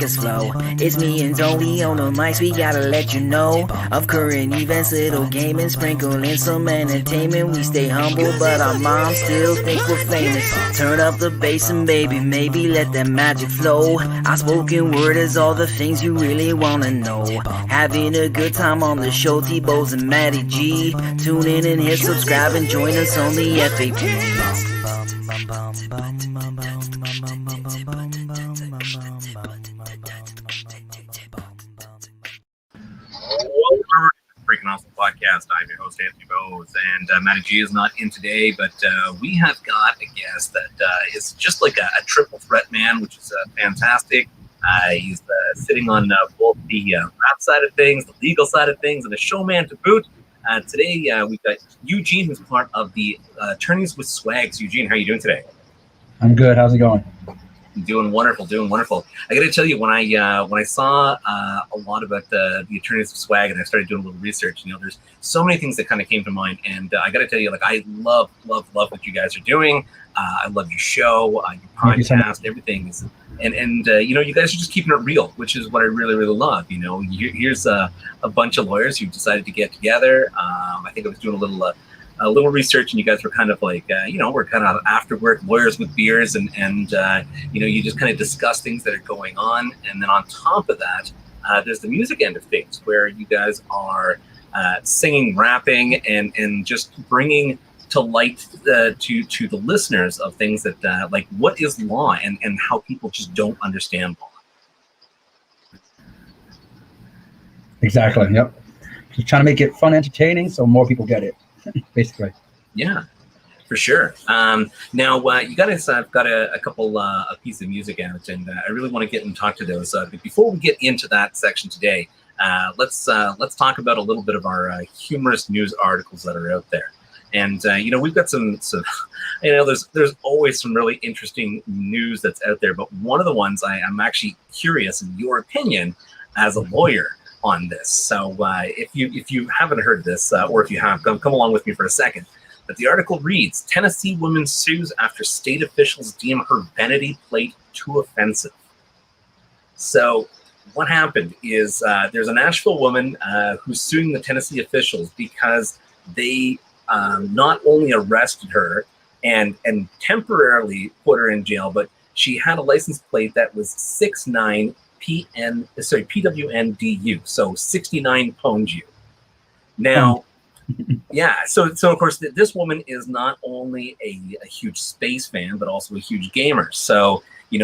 flow. It's me and Zoe on the mics, we gotta let you know of current events, little gaming, sprinkle in some entertainment. We stay humble, but our moms still think we're famous. Turn up the bass and baby, maybe let that magic flow. Our spoken word is all the things you really wanna know. Having a good time on the show, T-Bows and Matty G. Tune in and hit subscribe and join us on the FAP. Welcome to the Freaking Awesome Podcast. I'm your host, Anthony Bowes, and Matty G is not in today, but we have got a guest that is just like a triple threat man, which is fantastic. He's sitting on both the rap side of things, the legal side of things, and a showman to boot. Today, we've got Eugene, who's part of the Attorneys with Swags. Eugene, how are you doing today? I'm good. How's it going? Doing wonderful, doing wonderful. I got to tell you, when I saw a lot about the Attorneys of Swag, and I started doing a little research, there's so many things that kind of came to mind, and I got to tell you, like, I love what you guys are doing. I love your show, your podcast, everything is, and you guys are just keeping it real, which is what I really love. Here's a bunch of lawyers who decided to get together. I think I was doing a little research, and you guys were kind of like, we're kind of after work lawyers with beers, and you just kind of discuss things that are going on. And then on top of that, there's the music end of things, where you guys are singing, rapping, and just bringing to light to the listeners of things that like what is law and how people just don't understand law. Exactly. Yep. Just trying to make it fun, entertaining, so more people get it. Basically. Yeah, for sure. Now you guys have got a couple a piece of music out, and I really want to get and talk to those. But before we get into that section today, let's talk about a little bit of our humorous news articles that are out there. And we've got some there's always some really interesting news that's out there. But one of the ones I'm actually curious in your opinion as a lawyer on this. So if you haven't heard this, or if you have, come along with me for a second. But the article reads: Tennessee woman sues after state officials deem her vanity plate too offensive. So what happened is there's a Nashville woman who's suing the Tennessee officials because they not only arrested her and temporarily put her in jail, but she had a license plate that was 69 PWNDU, so 69 Ponju. Now, yeah, so of course this woman is not only a huge space fan, but also a huge gamer. So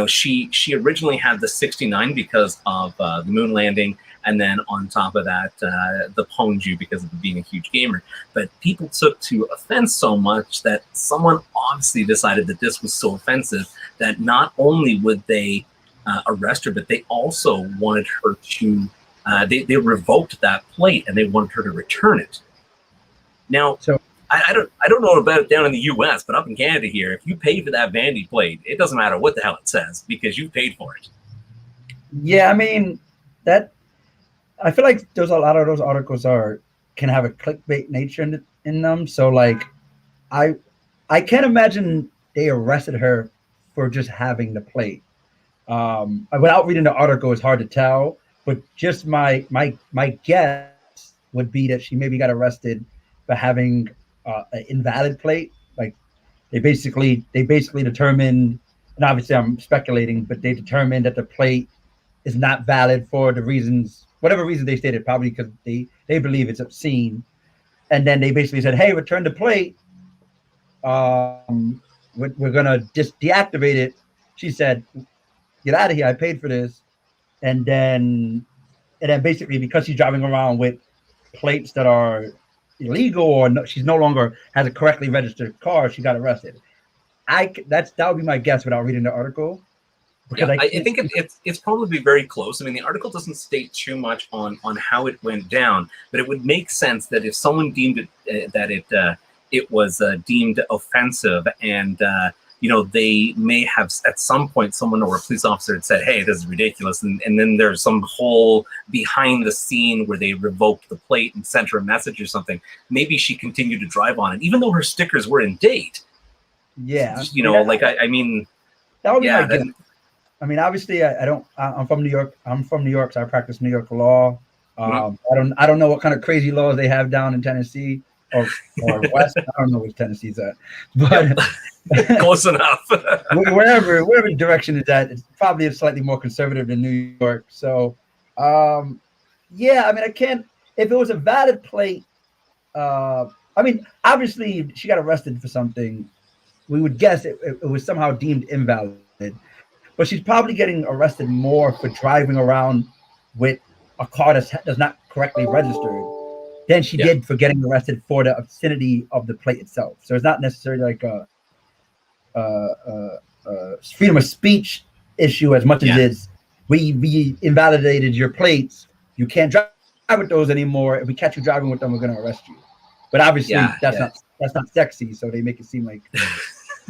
she originally had the 69 because of the moon landing, and then on top of that, the Ponju because of being a huge gamer. But people took to offense so much that someone obviously decided that this was so offensive that not only would they arrest her, but they also wanted her to they revoked that plate, and they wanted her to return it. Now, so I don't know about it down in the US, but up in Canada here, if you pay for that vanity plate, it doesn't matter what the hell it says because you paid for it. Yeah, I mean I feel like a lot of those articles can have a clickbait nature in them. So like I can't imagine they arrested her for just having the plate. Without reading the article, it's hard to tell, but just my guess would be that she maybe got arrested for having an invalid plate. Like they basically determined, and obviously I'm speculating, but they determined that the plate is not valid for the reasons, whatever reason they stated, probably because they believe it's obscene. And then they basically said, hey, return the plate. We're gonna just deactivate it. She said, get out of here, I paid for this. And then basically because she's driving around with plates that are illegal, or she's no longer has a correctly registered car, she got arrested. That would be my guess without reading the article. Yeah, I think it's probably very close. I mean, the article doesn't state too much on how it went down, but it would make sense that if someone deemed it that it was deemed offensive, and they may have at some point someone or a police officer had said, hey, this is ridiculous. And then there's some whole behind the scene where they revoked the plate and sent her a message or something. Maybe she continued to drive on it, even though her stickers were in date. Yeah. I mean, that would be my guess. I mean, obviously, I don't. I'm from New York. I'm from New York, so I practice New York law. I don't know what kind of crazy laws they have down in Tennessee or West. I don't know which Tennessee's at, but Close enough. wherever direction it's at, it's probably slightly more conservative than New York. So, yeah, I mean, I can't. If it was a valid plate, I mean, obviously, she got arrested for something. We would guess it was somehow deemed invalid, but she's probably getting arrested more for driving around with a car that's not correctly registered than she did for getting arrested for the obscenity of the plate itself. So it's not necessarily like a freedom of speech issue as much as it's we invalidated your plates. You can't drive with those anymore. If we catch you driving with them, we're going to arrest you. But obviously, that's not sexy. So they make it seem like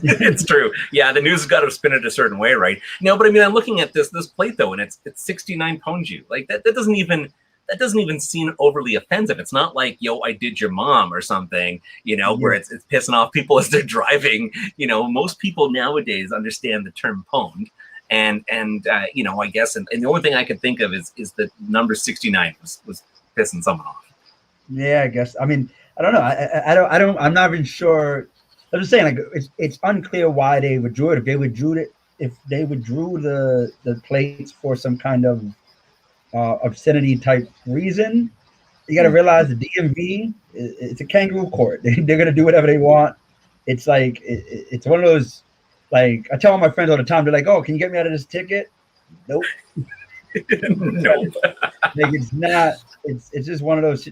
it's true. Yeah, the news has got to spin it a certain way, right? No, but I mean, I'm looking at this plate though, and it's 69 Ponju. Like that doesn't even seem overly offensive. It's not like, yo, I did your mom or something, where it's pissing off people as they're driving. Most people nowadays understand the term pwned. And I guess, and the only thing I could think of is the number 69 was pissing someone off. Yeah, I guess. I mean, I don't know. I'm not even sure. I'm just saying, like, it's unclear why they withdrew it. If they withdrew the plates for some kind of obscenity type reason, you got to realize the DMV, it's a kangaroo court. They're gonna do whatever they want. It's like it's one of those. Like, I tell all my friends all the time, they're like, "Oh, can you get me out of this ticket?" Nope. Nope. Like, it's not. It's just one of those.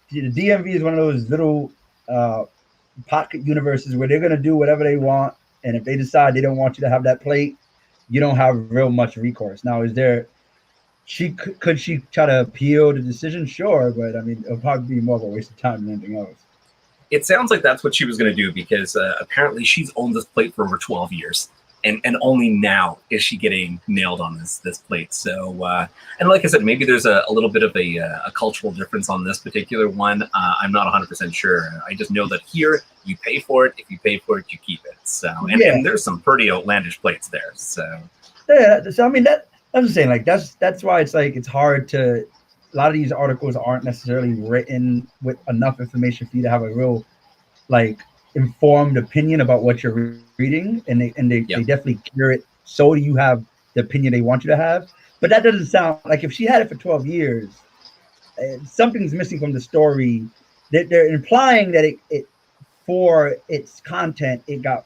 The DMV is one of those little pocket universes where they're gonna do whatever they want, and if they decide they don't want you to have that plate, you don't have real much recourse. Now, could she try to appeal the decision? Sure, but I mean, it'll probably be more of a waste of time than anything else. It sounds like that's what she was going to do because apparently she's owned this plate for over 12 years. And only now is she getting nailed on this plate. So, and like I said, maybe there's a little bit of a cultural difference on this particular one. I'm not 100% sure. I just know that here you pay for it. If you pay for it, you keep it. So, and there's some pretty outlandish plates there. So, yeah. So I mean, I'm just saying, like, that's why it's like it's hard to. A lot of these articles aren't necessarily written with enough information for you to have a real, like, informed opinion about what you're reading, and they definitely cure it so you have the opinion they want you to have. But that doesn't sound like, if she had it for 12 years, something's missing from the story. They're implying that it for its content it got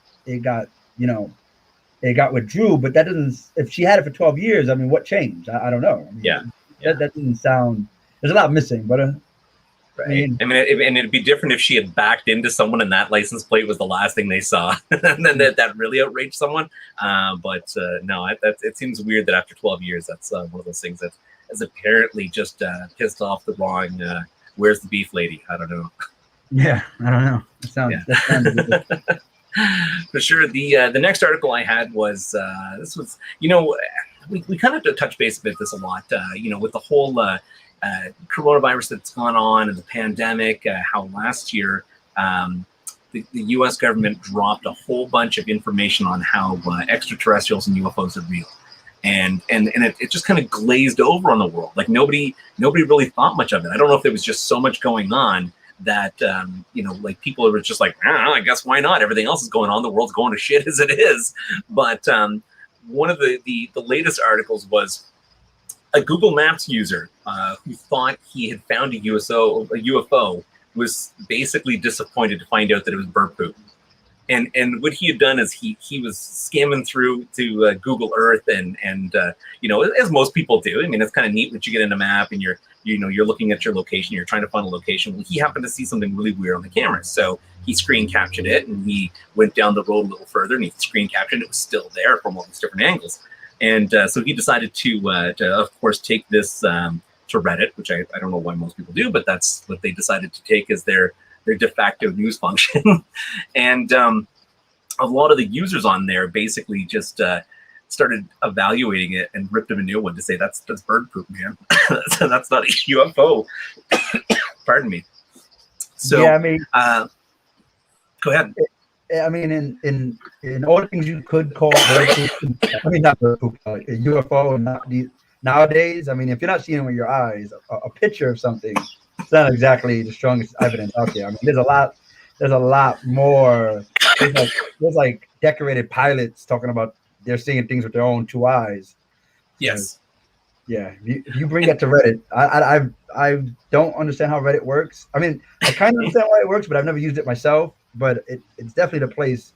withdrew, but that doesn't. If she had it for 12 years, I mean, what changed? I don't know. I mean, that doesn't sound. There's a lot missing, but right. I mean, and it'd be different if she had backed into someone and that license plate was the last thing they saw, and then that really outraged someone. But no, it seems weird that after 12 years, that's one of those things that has apparently just pissed off the wrong. Where's the beef lady? I don't know. Yeah, I don't know. That sounds for sure. The next article I had was this was we kind of have to touch base a bit this a lot, with the whole coronavirus that's gone on and the pandemic, how last year the U.S. government dropped a whole bunch of information on how extraterrestrials and UFOs are real. And it just kind of glazed over on the world. Like nobody really thought much of it. I don't know if there was just so much going on that, like people were just like, I guess why not? Everything else is going on. The world's going to shit as it is. But one of the latest articles was a Google Maps user who thought he had found a UFO was basically disappointed to find out that it was bird poop. And what he had done is he was skimming through to Google Earth and as most people do. I mean, it's kind of neat when you get in a map and you're looking at your location, you're trying to find a location. Well, he happened to see something really weird on the camera, so he screen captured it, and he went down the road a little further and he screen captured it. It was still there from all these different angles, and so he decided to of course take this to Reddit, which I don't know why most people do, but that's what they decided to take as their de facto news function. And a lot of the users on there basically just started evaluating it and ripped him a new one to say that's bird poop, man. That's not a UFO. Pardon me. So yeah, I mean, go ahead. I mean, in all the things you could call, I mean, not like a UFO, and not nowadays. I mean, if you're not seeing it with your eyes, a picture of something, it's not exactly the strongest evidence out there. I mean, there's a lot more. There's like decorated pilots talking about they're seeing things with their own two eyes. Yes. Yeah, if you bring that to Reddit, I don't understand how Reddit works. I mean, I kind of understand why it works, but I've never used it myself. But it's definitely the place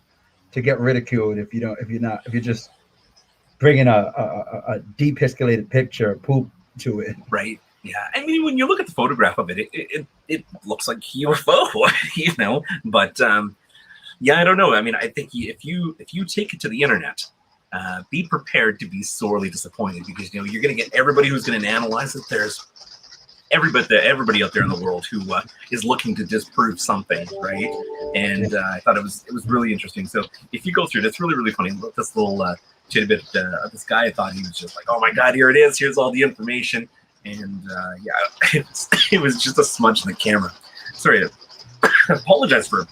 to get ridiculed if you're just bringing a deepixelated picture of poop to it. Right. Yeah. I mean, when you look at the photograph of it, it looks like UFO, you know. But yeah, I don't know. I mean, I think if you take it to the internet, be prepared to be sorely disappointed, because you know you're going to get everybody who's going to analyze it. There's everybody out there in the world who is looking to disprove something, right? And I thought it was really interesting. So if you go through it, it's really funny. This little tidbit of this guy, I thought he was just like, oh my god, here it is. Here's all the information. And yeah, it was just a smudge in the camera. Sorry, I apologize for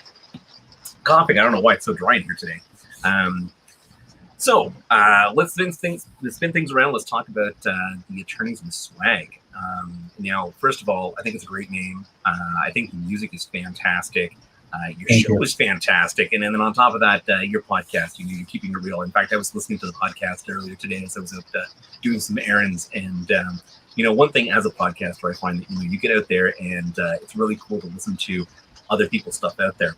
coughing. I don't know why it's so dry in here today. So let's spin things around. Let's talk about the Attorneys with Swag. Now, first of all, I think it's a great name. I think the music is fantastic. Your show is fantastic. And then on top of that, your podcast, you're keeping it real. In fact, I was listening to the podcast earlier today as I was out doing some errands. And, you know, one thing as a podcaster, I find that, you know, you get out there and it's really cool to listen to other people's stuff out there.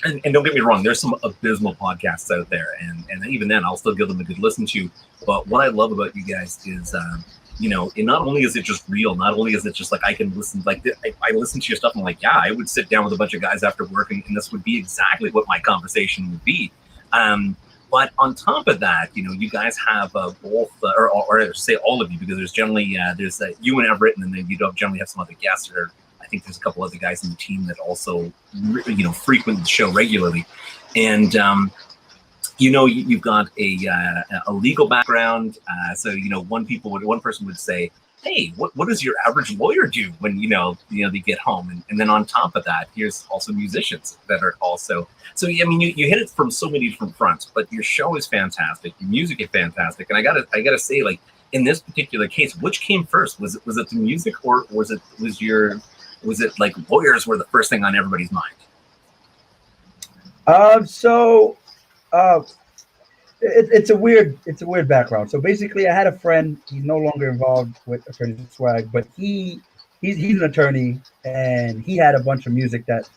And don't get me wrong, there's some abysmal podcasts out there. And even then, I'll still give them a good listen to. But what I love about you guys is, you know, and not only is it just real, not only is it just like I can listen, like I listen to your stuff and I'm like, yeah, I would sit down with a bunch of guys after work and this would be exactly what my conversation would be. But on top of that, you know, you guys have both, or say all of you, because there's generally, there's you and Everett, and then you don't generally have some other guests, or I think there's a couple other guys in the team that also, you know, frequent the show regularly. And, you know, you've got a legal background. So, you know, one person would say, hey, what does your average lawyer do when, you know, they get home? And then on top of that, here's also musicians that are also. So, I mean, you hit it from so many different fronts, but your show is fantastic. Your music is fantastic. And I gotta say, like, in this particular case, which came first? Was it the music, or was it like lawyers were the first thing on everybody's mind? It's a weird background. So basically, I had a friend. He's no longer involved with Attorneys with Swag, but he's an attorney, and he had a bunch of music that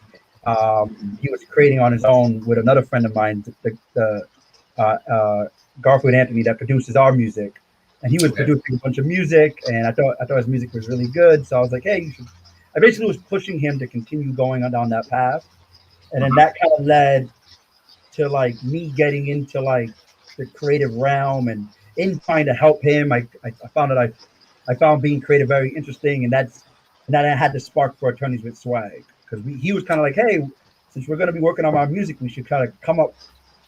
he was creating on his own with another friend of mine, the Garfield Anthony, that produces our music, and he was producing a bunch of music, and I thought his music was really good. So I was like, hey, you should. I basically was pushing him to continue going down that path, and then that kind of led to like me getting into like the creative realm, and in trying to help him, I found that I found being creative very interesting, and then I had the spark for Attorneys with Swag, because he was kind of like, hey, since we're going to be working on our music, we should try to come up.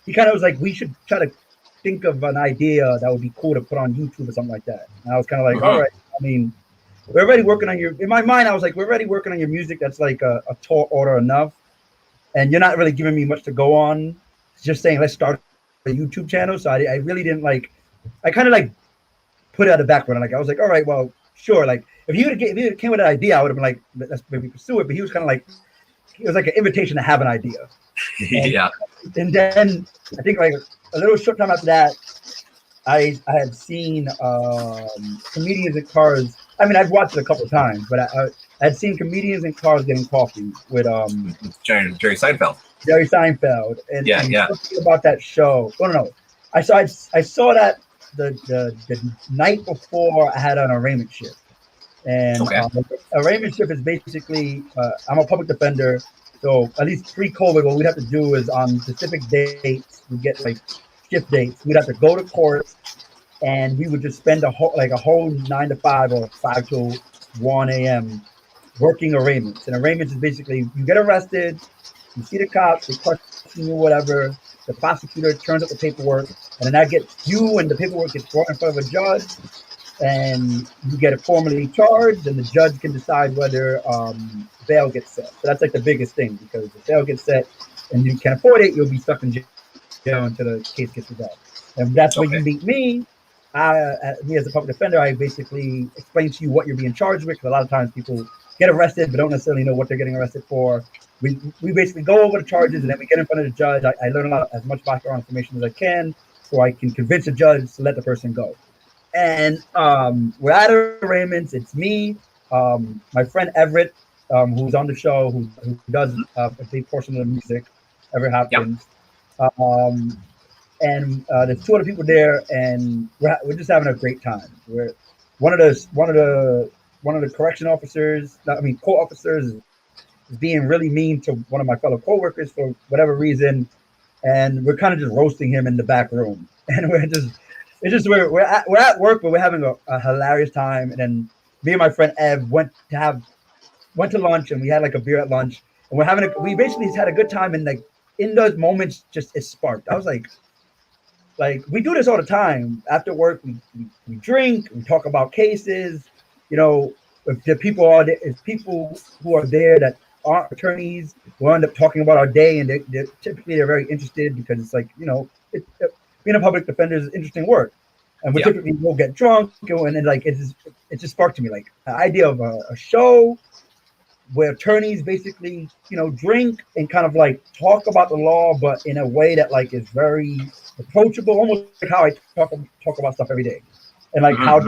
He kind of was like, we should try to think of an idea that would be cool to put on YouTube or something like that. And I was kind of like, all right, I mean, we're already working on in my mind, I was like, we're already working on your music. That's like a tall order enough. And you're not really giving me much to go on. Just saying, let's start a YouTube channel. So I really didn't like, I kind of like put it at the background. Like, I was like, all right, well, sure. Like if you came with an idea, I would have been like, let's maybe pursue it. But he was kind of like, it was like an invitation to have an idea. Yeah. And then I think like a little short time after that, I had seen Comedians in Cars. I mean, I've watched it a couple of times, but I had seen Comedians in Cars Getting Coffee with Jerry Seinfeld. Jerry Seinfeld, and something about that show. Oh no, I saw that the night before I had an arraignment shift, and arraignment shift is basically I'm a public defender, so at least pre-COVID, what we'd have to do is on specific dates we get like shift dates. We'd have to go to court, and we would just spend a whole 9 to 5 or 5 to 1 a.m. working arraignments. And arraignments is basically you get arrested. You see the cops, they question you, whatever. The prosecutor turns up the paperwork, and then that gets you, and the paperwork gets brought in front of a judge, and you get it formally charged, and the judge can decide whether bail gets set. So that's like the biggest thing, because if bail gets set, and you can't afford it, you'll be stuck in jail until the case gets resolved. And that's where you meet me. Me as a public defender, I basically explain to you what you're being charged with, because a lot of times people get arrested but don't necessarily know what they're getting arrested for. We basically go over the charges, and then we get in front of the judge. I learn as much background information as I can so I can convince the judge to let the person go. And we're at arraignments. It's me, my friend Everett, who's on the show, who does a big portion of the music, Everett Hopkins. Yep. And there's two other people there, and we're just having a great time. We're one of the correction officers, court officers, is being really mean to one of my fellow coworkers for whatever reason, and we're kind of just roasting him in the back room. And we're at work, but we're having a hilarious time. And then me and my friend Ev went to lunch, and we had like a beer at lunch, and we basically just had a good time. And like in those moments, just it sparked. I was like we do this all the time after work. We drink, we talk about cases. You know, if people who are there that aren't attorneys, we'll end up talking about our day, and they're typically very interested, because it's like, you know, being a public defender is interesting work, and we typically will get drunk, and then like it just sparked to me like the idea of a show where attorneys basically, you know, drink and kind of like talk about the law, but in a way that like is very approachable, almost like how I talk about stuff every day, and like how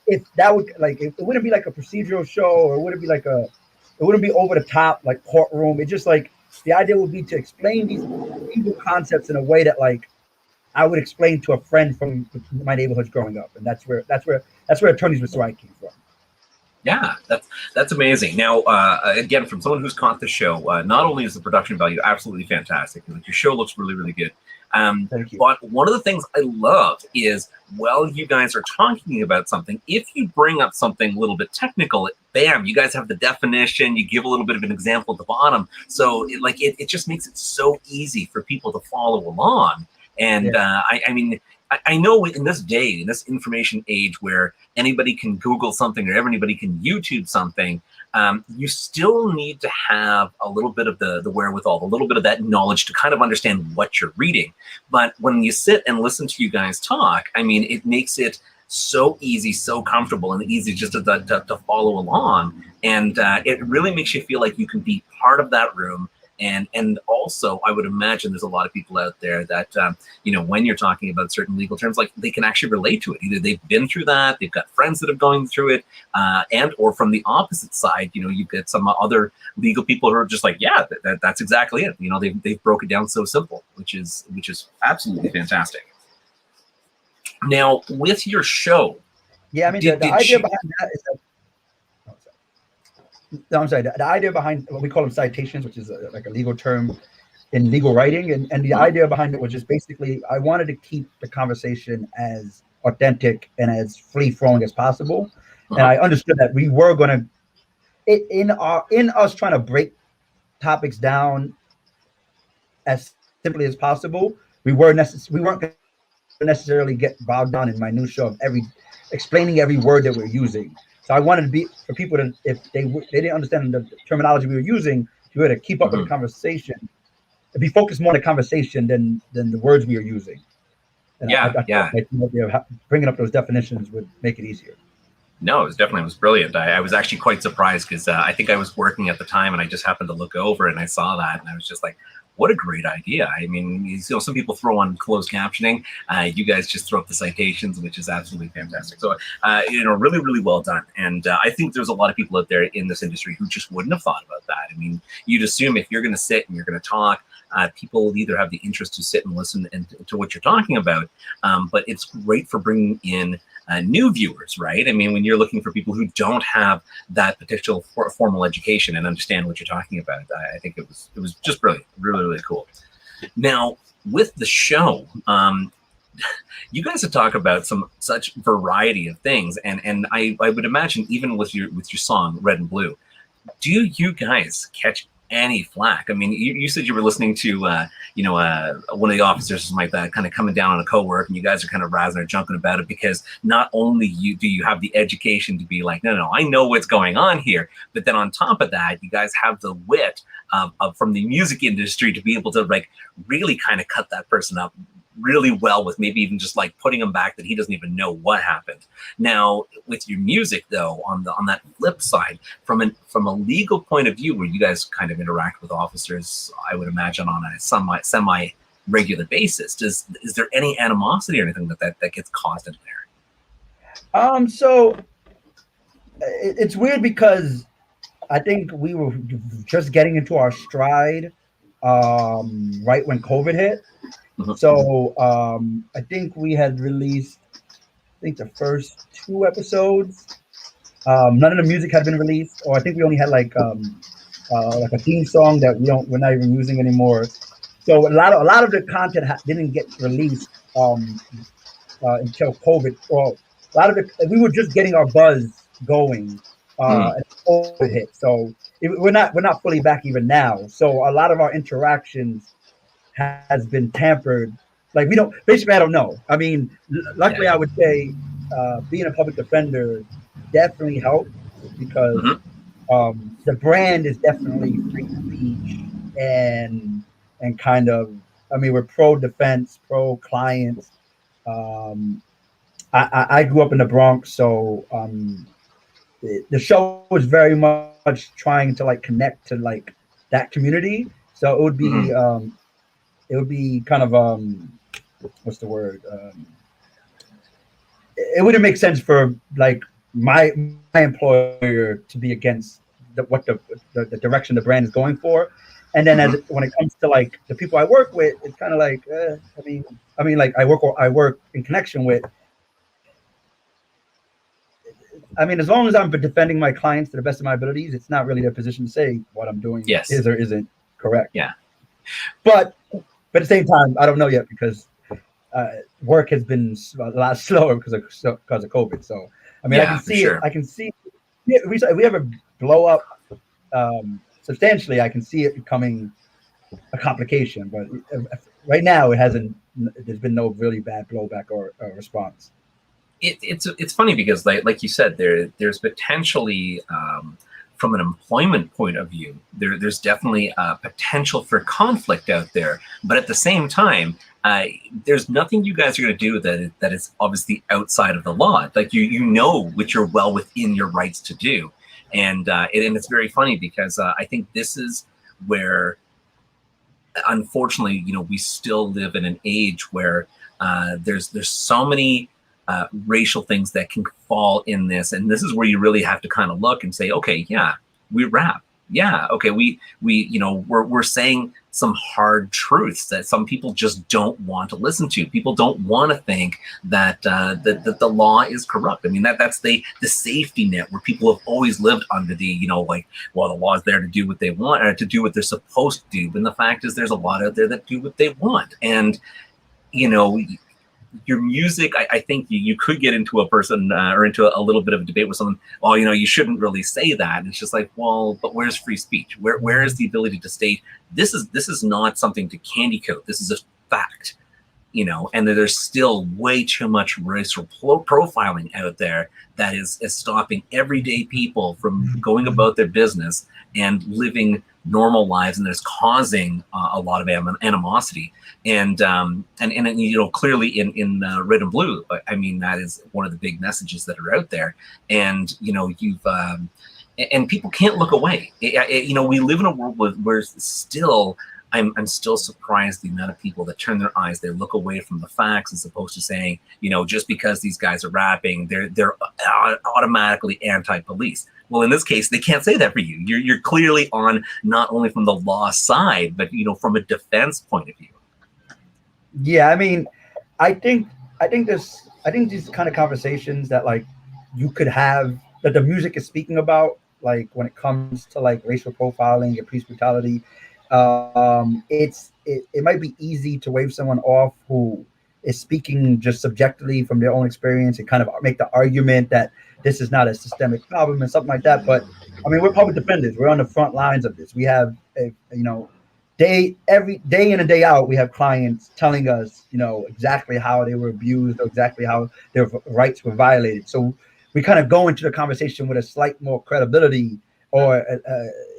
if that would like it wouldn't be like a procedural show, or it wouldn't be over the top like courtroom. It just like the idea would be to explain these legal concepts in a way that like I would explain to a friend from my neighborhood growing up, and that's where Attorneys with Swag came from. Yeah, that's amazing. Now, again, from someone who's caught the show, not only is the production value absolutely fantastic, like your show looks really, really good. Thank you. But one of the things I love is, while you guys are talking about something, if you bring up something a little bit technical, bam, you guys have the definition, you give a little bit of an example at the bottom. So it just makes it so easy for people to follow along. And I mean, I know in this day, in this information age where anybody can Google something or anybody can YouTube something, you still need to have a little bit of the wherewithal, a little bit of that knowledge to kind of understand what you're reading. But when you sit and listen to you guys talk, I mean, it makes it so easy, so comfortable, and easy just to follow along. And it really makes you feel like you can be part of that room. And also, I would imagine there's a lot of people out there that, you know, when you're talking about certain legal terms, like they can actually relate to it. Either they've been through that, they've got friends that have gone through it, and or from the opposite side, you know, you've got some other legal people who are just like, yeah, that's exactly it. You know, they've broke it down so simple, which is absolutely fantastic. Now, with your show, yeah, I mean, the idea behind that is that. No, I'm sorry. The idea behind what we call them citations, which is like a legal term in legal writing, and the idea behind it was just basically I wanted to keep the conversation as authentic and as free flowing as possible, and I understood that we were going to, in us trying to break topics down as simply as possible, we weren't going to necessarily get bogged down in minutia of explaining every word that we're using. So I wanted to be for people to, if they didn't understand the terminology we were using, to be able to keep up with the conversation, to be focused more on the conversation than the words we are using. And bringing up those definitions would make it easier. No, it was brilliant. I was actually quite surprised because I think I was working at the time, and I just happened to look over and I saw that, and I was just like, what a great idea. I mean, you know, some people throw on closed captioning. You guys just throw up the citations, which is absolutely fantastic. So, you know, really, really well done. And I think there's a lot of people out there in this industry who just wouldn't have thought about that. I mean, you'd assume if you're going to sit and you're going to talk, people will either have the interest to sit and listen to what you're talking about, but it's great for bringing in new viewers, right? I mean, when you're looking for people who don't have that potential formal education and understand what you're talking about, I think it was just brilliant, really, really cool. Now, with the show, you guys have talked about such variety of things, and I would imagine even with your song Red and Blue, do you guys catch any flack. I mean, you said you were listening to, one of the officers or something like that, kind of coming down on a coworker, and you guys are kind of razzing or junking about it because not only do you have the education to be like, no, I know what's going on here, but then on top of that, you guys have the wit from the music industry to be able to like really kind of cut that person up really well with maybe even just like putting him back that he doesn't even know what happened. Now with your music though, on that flip side, from a legal point of view, where you guys kind of interact with officers, I would imagine on a semi regular basis, is there any animosity or anything that gets caused in there? So it's weird because I think we were just getting into our stride right when COVID hit. So I think we had released, the first 2 episodes. None of the music had been released, or I think we only had like a theme song that we're not even using anymore. So a lot of the content didn't get released until COVID. Well, a lot of it, we were just getting our buzz going and COVID hit. So we're not fully back even now. So a lot of our interactions has been tampered. Like I don't know. I mean, luckily I would say being a public defender definitely helped because the brand is definitely free speech and kind of, I mean, we're pro defense, pro clients. I grew up in the Bronx, so the show was very much trying to like connect to like that community. So it would be kind of what's the word? It wouldn't make sense for like my employer to be against the direction the brand is going for. And then when it comes to like the people I work with, it's kind of like I mean like I work in connection with. I mean, as long as I'm defending my clients to the best of my abilities, it's not really their position to say what I'm doing is or isn't correct. Yeah. But at the same time, I don't know yet because work has been a lot slower because of COVID. So I mean, I can see it. I can see if we ever blow up substantially, I can see it becoming a complication. But right now, it hasn't. There's been no really bad blowback or response. It's funny because like you said, there's potentially from an employment point of view, there's definitely potential for conflict out there. But at the same time, there's nothing you guys are going to do that is obviously outside of the law. Like you know which you're well within your rights to do, and it's very funny because I think this is where, unfortunately, we still live in an age where there's so many racial things that can fall in this, and this is where you really have to kind of look and say, okay, yeah, we rap, yeah, okay, we're saying some hard truths that some people just don't want to listen to. People don't want to think that that the law is corrupt. I mean, that's the safety net where people have always lived under the the law is there to do what they want or to do what they're supposed to do. But the fact is, there's a lot out there that do what they want, and your music, I think you could get into a person or into a little bit of a debate with someone. Well, you shouldn't really say that. And it's just like, well, but where's free speech? Where is the ability to state this is not something to candy coat. This is a fact, and there's still way too much racial profiling out there that is stopping everyday people from going about their business and living normal lives, and there's causing a lot of animosity. And clearly in Red and Blue, I mean, that is one of the big messages that are out there. And you've and people can't look away. We live in a world where still I'm still surprised the amount of people that turn their eyes, they look away from the facts as opposed to saying, just because these guys are rapping, they're automatically anti-police. Well, in this case, they can't say that for you. You're clearly on not only from the law side, but from a defense point of view. Yeah, I mean, I think these kind of conversations that like you could have that the music is speaking about, like when it comes to like racial profiling and police brutality, it might be easy to wave someone off who is speaking just subjectively from their own experience and kind of make the argument that this is not a systemic problem and something like that. But I mean, we're public defenders. We're on the front lines of this. We have if every day in and day out, we have clients telling us, exactly how they were abused or exactly how their rights were violated. So we kind of go into the conversation with a slight more credibility, or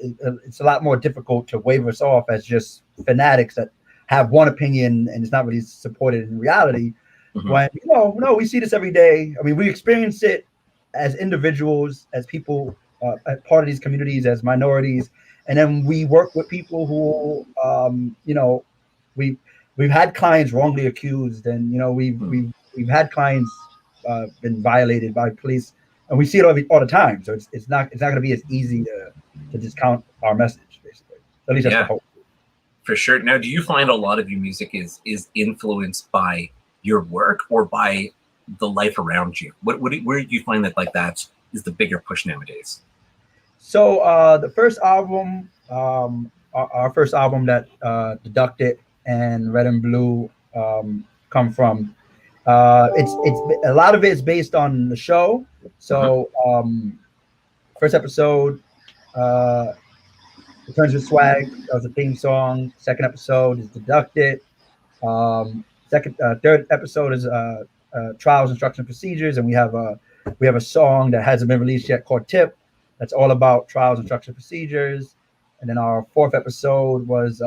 it's a lot more difficult to wave us off as just fanatics that have one opinion and it's not really supported in reality. Mhm. When no, we see this every day. I mean, we experience it as individuals, as people, as part of these communities, as minorities, and then we work with people who, we've had clients wrongly accused, and we've had clients been violated by police, and we see it all the time. So it's not going to be as easy to discount our message, basically. At least that's the Yeah. hope. For sure. Now, do you find a lot of your music is influenced by your work or by the life around you? Where do you find that is the bigger push nowadays? So the first album, our first album that Deducted and Red and Blue come from, it's a lot of it is based on the show. So first episode, Returns with Swag, that was a theme song. Second episode is Deducted. Third episode is Trials, Instruction, Procedures, and we have a song that hasn't been released yet called Tip. That's all about trials, instruction, procedures. And then our fourth episode was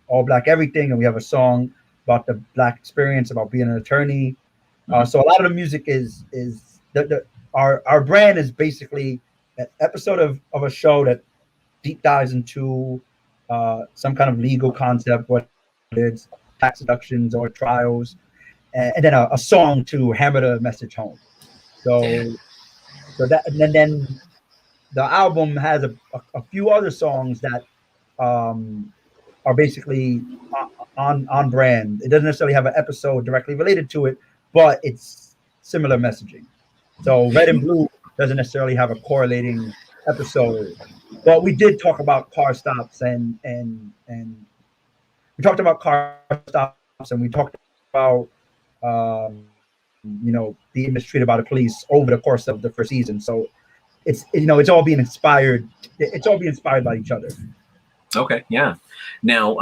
All Black Everything, and we have a song about the Black experience, about being an attorney. So a lot of the music is our brand is basically an episode of a show that deep dives into some kind of legal concept, whether it's tax deductions or trials, and then a song to hammer the message home. So that, and then the album has a few other songs that are basically on brand. It doesn't necessarily have an episode directly related to it, but it's similar messaging. So Red and Blue doesn't necessarily have a correlating episode, but we did talk about car stops and we talked about car stops, and we talked about being mistreated by the police over the course of the first season. So it's all being inspired. It's all being inspired by each other. Okay, yeah. Now,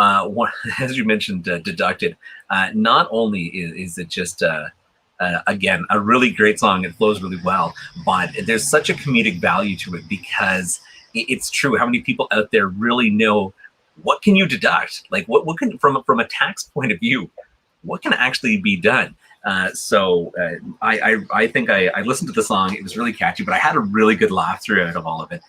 as you mentioned, Deducted, not only is it just, again, a really great song, it flows really well, but there's such a comedic value to it because it's true. How many people out there really know what can you deduct? Like what can, from a tax point of view, what can actually be done? So I think I listened to the song. It was really catchy, but I had a really good laugh throughout of all of it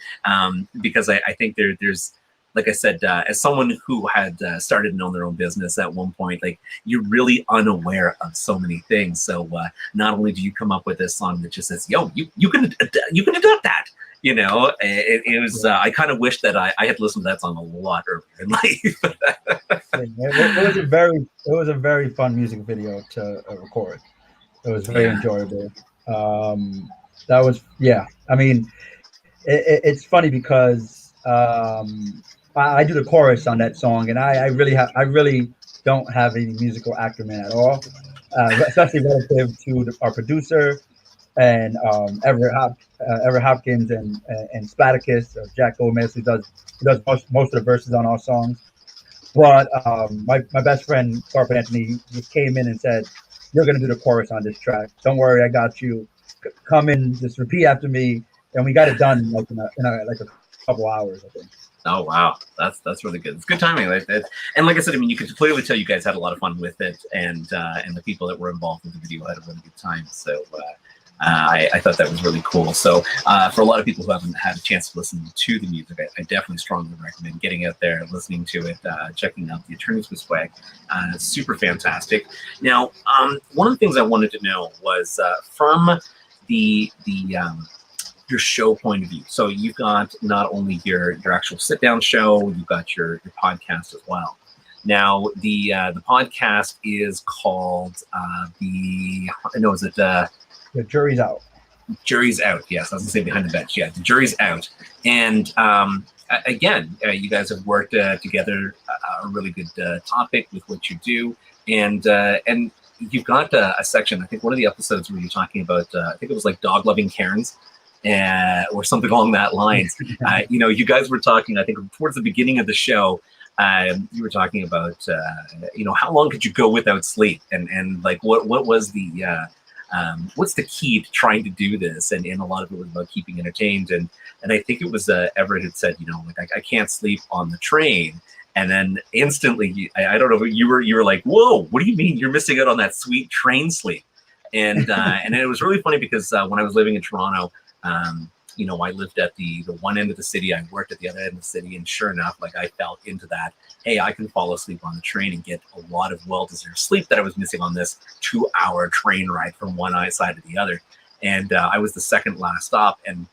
because I think there's, like I said, as someone who had started and owned their own business at one point, like you're really unaware of so many things. So not only do you come up with this song that just says, "Yo, you can deduct that," it was. I kind of wish that I had listened to that song a lot earlier in life. It was a very fun music video to record. It was very enjoyable. That was I mean, it's funny because I do the chorus on that song, and I really don't have any musical acumen at all, especially relative to our producer and Everett Hopkins and Splaticus, Jack Gomez, who does most of the verses on our songs. But my best friend Carp Anthony just came in and said, "You're gonna do the chorus on this track. Don't worry, I got you. Come in, just repeat after me." And we got it done like in a couple hours, I think. Oh wow, that's really good. It's good timing, and like I said, I mean, you could clearly tell you guys had a lot of fun with it, and the people that were involved with the video had a really good time. So I thought that was really cool. So for a lot of people who haven't had a chance to listen to the music, I definitely strongly recommend getting out there, listening to it, checking out the Attorneys with Swag. Super fantastic. Now, one of the things I wanted to know was from the your show point of view. So you've got not only your actual sit down show, you've got your podcast as well. Now the podcast is called The Jury's Out. Jury's Out. Yes, I was gonna say Behind the Bench. Yeah, The Jury's Out. And again, you guys have worked together a really good topic with what you do, and you've got a section. I think one of the episodes where you're talking about, I think it was like dog loving Karens. or something along that lines. You guys were talking, I think, towards the beginning of the show. You were talking about, how long could you go without sleep, and like what was the what's the key to trying to do this? And a lot of it was about keeping entertained. And I think it was Everett had said, like I can't sleep on the train. And then instantly, I don't know, you were like, whoa, what do you mean you're missing out on that sweet train sleep? And and it was really funny because when I was living in Toronto, I lived at the one end of the city, I worked at the other end of the city, and sure enough, like I fell into that, hey, I can fall asleep on the train and get a lot of well-deserved sleep that I was missing on this 2-hour train ride from one side to the other. And I was the second last stop, and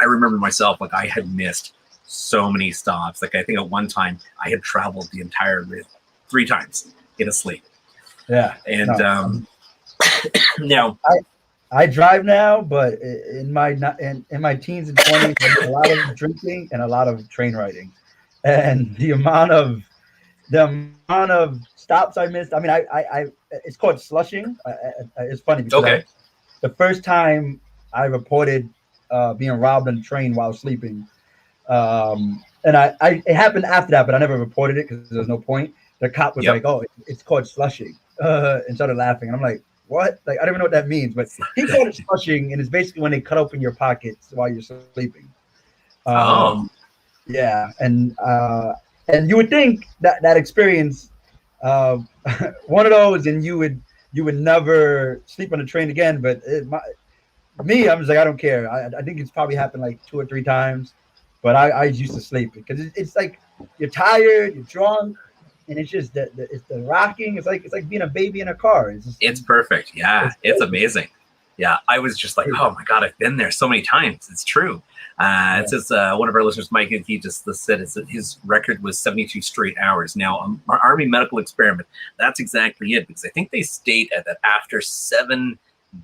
I remember myself, like I had missed so many stops. Like I think at one time I had traveled the entire 3 times in a sleep. Yeah. And now I drive now, but in my teens and 20s, I did a lot of drinking and a lot of train riding, and the amount of stops I missed. I mean, I it's called slushing. It's funny because the first time I reported being robbed on a train while sleeping, and it happened after that, but I never reported it because there's no point. The cop was like, "Oh, it's called slushing," and started laughing, and I'm like, what? Like, I don't even know what that means, but he called it slushing, and it's basically when they cut open your pockets while you're sleeping. Yeah, and you would think that experience, one of those, and you would never sleep on a train again. But me, I'm just like, I don't care. I think it's probably happened like 2 or 3 times, but I used to sleep because it's like you're tired, you're drunk. And it's just it's the rocking. It's like being a baby in a car. It's perfect. Yeah, it's amazing. Yeah, I was just like, oh my god, I've been there so many times. It's true. It says one of our listeners, Mike, he just said his record was 72 straight hours. Now, our Army medical experiment, that's exactly it, because I think they state that after 7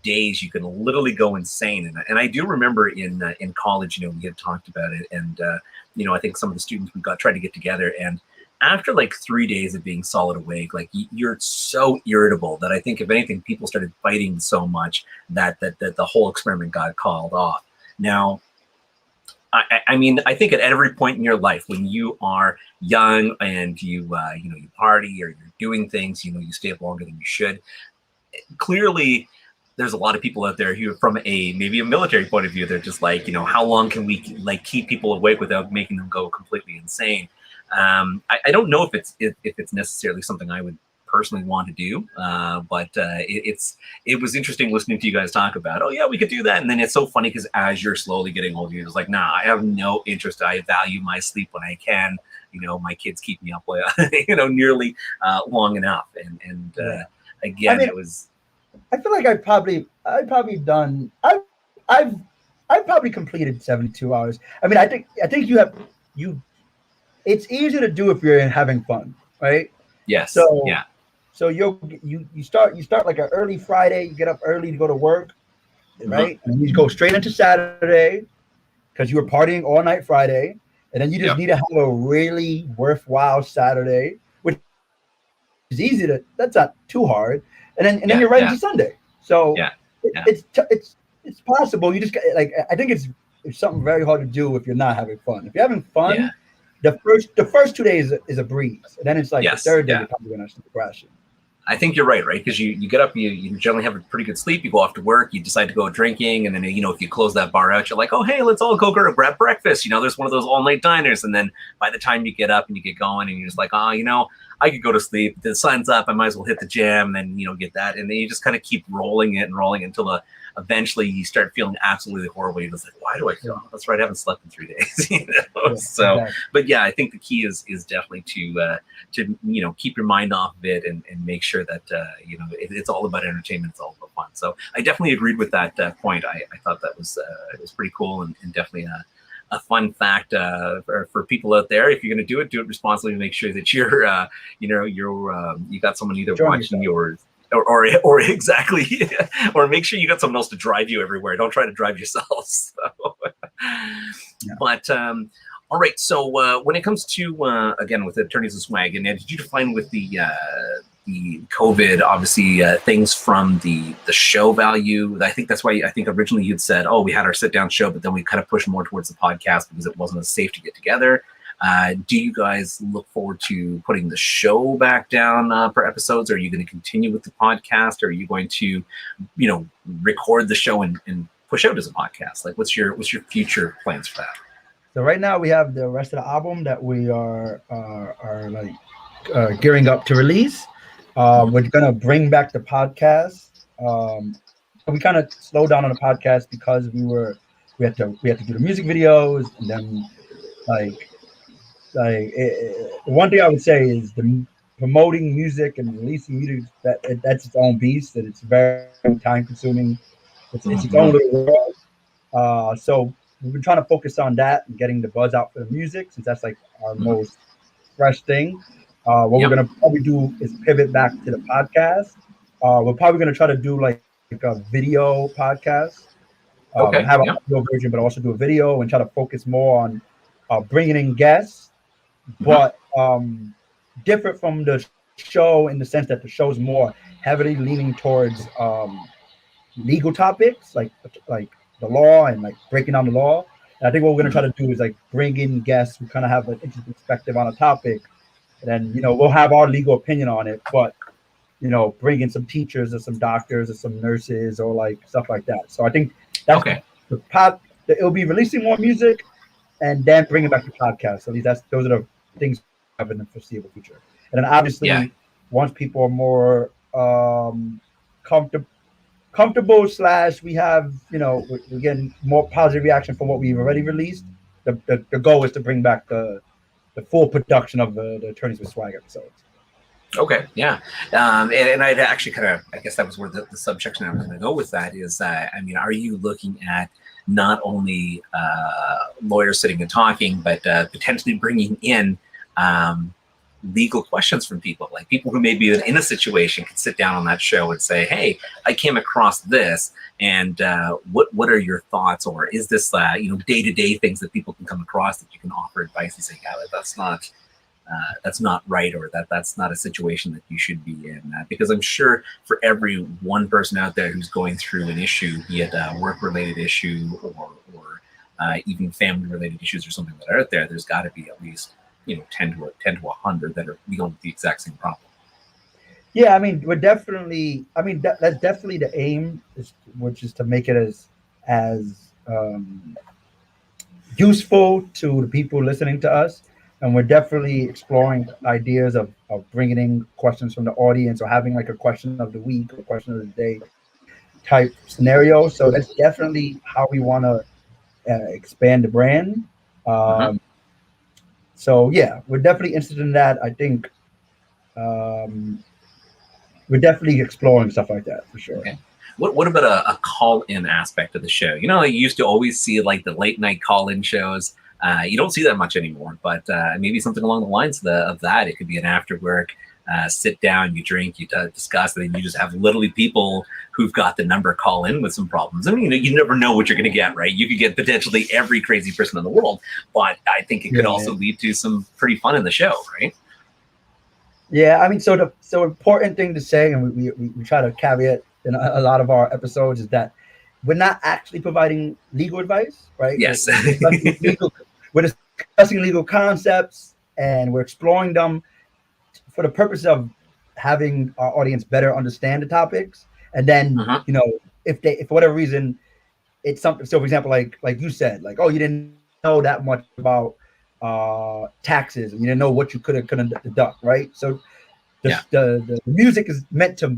days you can literally go insane. And I do remember in college, we had talked about it, and I think some of the students we tried to get together, and after like 3 days of being solid awake, like you're so irritable that I think if anything, people started fighting so much that the whole experiment got called off. Now, I mean, I think at every point in your life when you are young and you party or you're doing things, you stay up longer than you should. Clearly, there's a lot of people out there who, from maybe a military point of view, they're just like, how long can we like keep people awake without making them go completely insane? I don't know if it's necessarily something I would personally want to do, but it was interesting listening to you guys talk about, oh yeah, we could do that. And then it's so funny because as you're slowly getting older, you're just like, nah, I have no interest. I value my sleep when I can. My kids keep me up, nearly long enough. And again, I mean, it was. I feel like I've probably completed 72 hours. I mean, I think you. It's easier to do if you're having fun, right? Yes. So yeah. So you start like an early Friday. You get up early to go to work, right? And you go straight into Saturday because you were partying all night Friday, and then you just need to have a really worthwhile Saturday, which is easy to. That's not too hard, and then you're right into Sunday. So it's possible. You just like I think it's something very hard to do if you're not having fun. If you're having fun. Yeah. The first 2 days is a breeze, and then it's like the third day you're probably gonna start crashing. I think you're right? Because you get up, you generally have a pretty good sleep. You go off to work, you decide to go drinking, and then if you close that bar out, you're like, oh hey, let's all go grab breakfast. There's one of those all night diners, and then by the time you get up and you get going, and you're just like, oh, I could go to sleep. The sun's up, I might as well hit the gym, and then get that, and then you just kind of keep rolling it until eventually you start feeling absolutely horrible. You're just like, why do I feel? That's right, I haven't slept in 3 days. So, exactly. But yeah, I think the key is definitely to keep your mind off of it and make sure that it's all about entertainment. It's all about fun. So I definitely agreed with that point. I thought that was it was pretty cool and definitely a fun fact for people out there. If you're going to do it responsibly. Make sure that you're you got someone either watching yours. Or exactly, or make sure you got someone else to drive you everywhere. Don't try to drive yourself. So. Yeah. But all right. So when it comes to again with Attorneys of Swag, and did you define with the the COVID, obviously things from the show value. I think that's why I think originally you'd said, oh, we had our sit down show, but then we kind of pushed more towards the podcast because it wasn't as safe to get together. Do you guys look forward to putting the show back down per episodes? Or are you going to continue with the podcast? Or are you going to, record the show and push out as a podcast? Like, what's your future plans for that? So right now we have the rest of the album that we are gearing up to release. We're gonna bring back the podcast. We kind of slowed down on the podcast because we had to do the music videos, and then the one thing I would say is the promoting music and releasing music, that's its own beast, and it's very time consuming. It's its own little world. So we've been trying to focus on that and getting the buzz out for the music, since that's like our most fresh thing. What we're gonna probably do is pivot back to the podcast. We're probably gonna try to do like a video podcast. Have a audio version, but also do a video and try to focus more on bringing in guests, but different from the show in the sense that the show is more heavily leaning towards legal topics like the law and like breaking down the law. And I think what we're going to try to do is like bring in guests who kind of have an interesting perspective on a topic. And then, we'll have our legal opinion on it, but, bring in some teachers or some doctors or some nurses or like stuff like that. So I think that's it'll be releasing more music and then bringing back the podcast. So those are the things we have in the foreseeable future. And then obviously once people are more comfortable / we have, we're getting more positive reaction from what we've already released. The goal is to bring back the full production of the Attorneys with Swag episodes. Okay, yeah. And I'd actually I guess that was where the subsection I was going to go with that is, are you looking at not only lawyers sitting and talking, but potentially bringing in legal questions from people, like people who may be in a situation can sit down on that show and say, hey, I came across this, and what are your thoughts? Or is this day-to-day things that people can come across that you can offer advice and say, yeah, that's not right, or that's not a situation that you should be in? Because I'm sure for every one person out there who's going through an issue, be it a work-related issue or even family-related issues or something that are out there's got to be at least 10 to 100 that are dealing with the exact same problem. Yeah, we're definitely. That's definitely the aim, which is to make it as useful to the people listening to us. And we're definitely exploring ideas of bringing in questions from the audience, or having like a question of the week or question of the day type scenario. So that's definitely how we want to expand the brand. So yeah, we're definitely interested in that. I think we're definitely exploring stuff like that for sure. Okay. What about a call-in aspect of the show? You used to always see like the late night call-in shows. You don't see that much anymore, but maybe something along the lines of that. It could be an after work, sit down, you drink, you discuss, and then you just have literally people who've got the number call in with some problems. You never know what you're going to get, right? You could get potentially every crazy person in the world, but I think it could also lead to some pretty fun in the show, right? Yeah, so the important thing to say, and we try to caveat in a lot of our episodes, is that we're not actually providing legal advice, right? Yes. We're discussing legal concepts, and we're exploring them for the purpose of having our audience better understand the topics. And then, if for whatever reason, it's something. So, for example, like you said, like, oh, you didn't know that much about taxes, and you didn't know what you couldn't deduct, right? So, the music is meant to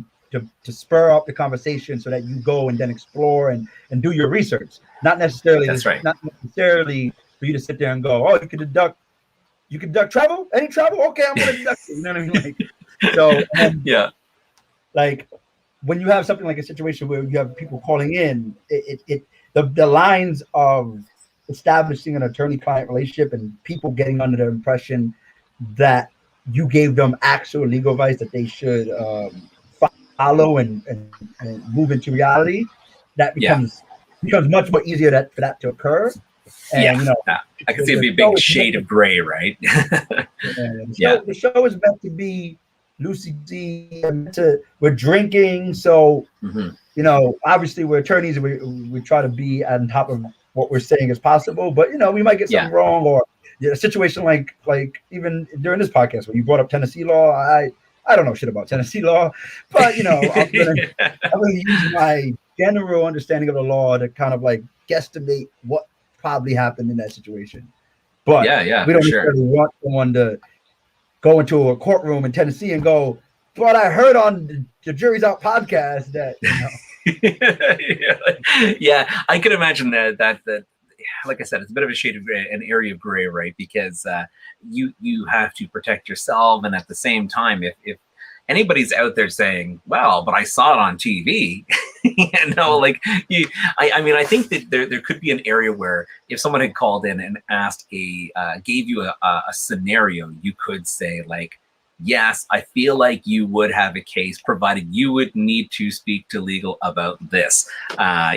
spur up the conversation so that you go and then explore and do your research. Not necessarily. That's right. Not necessarily for you to sit there and go, oh, you could deduct travel? Any travel? Okay, I'm gonna deduct it. You know what I mean? So like when you have something like a situation where you have people calling in, the lines of establishing an attorney-client relationship and people getting under the impression that you gave them actual legal advice that they should follow and move into reality, that becomes much more easier for that to occur. And I can see it be a big shade of gray, right? The show is meant to be Lucy C. We're drinking, so Mhm. you know, obviously we're attorneys and we try to be on top of what we're saying as possible, but you know, we might get something wrong, or a situation like even during this podcast where you brought up Tennessee law. I don't know shit about Tennessee law, but you know, I'm gonna use my general understanding of the law to kind of like guesstimate what probably happened in that situation. But Yeah, we for don't sure. necessarily want someone to go into a courtroom in Tennessee and go, but I heard on the Jury's Out podcast that, you know. Yeah, I can imagine that like I said, it's a bit of a shade of gray, an area of gray, right? Because you have to protect yourself, and at the same time, if anybody's out there saying, "Well, but I saw it on TV," you know, like I mean, I think that there could be an area where if someone had called in and asked gave you a scenario, you could say like, yes, I feel like you would have a case, provided you would need to speak to legal about this.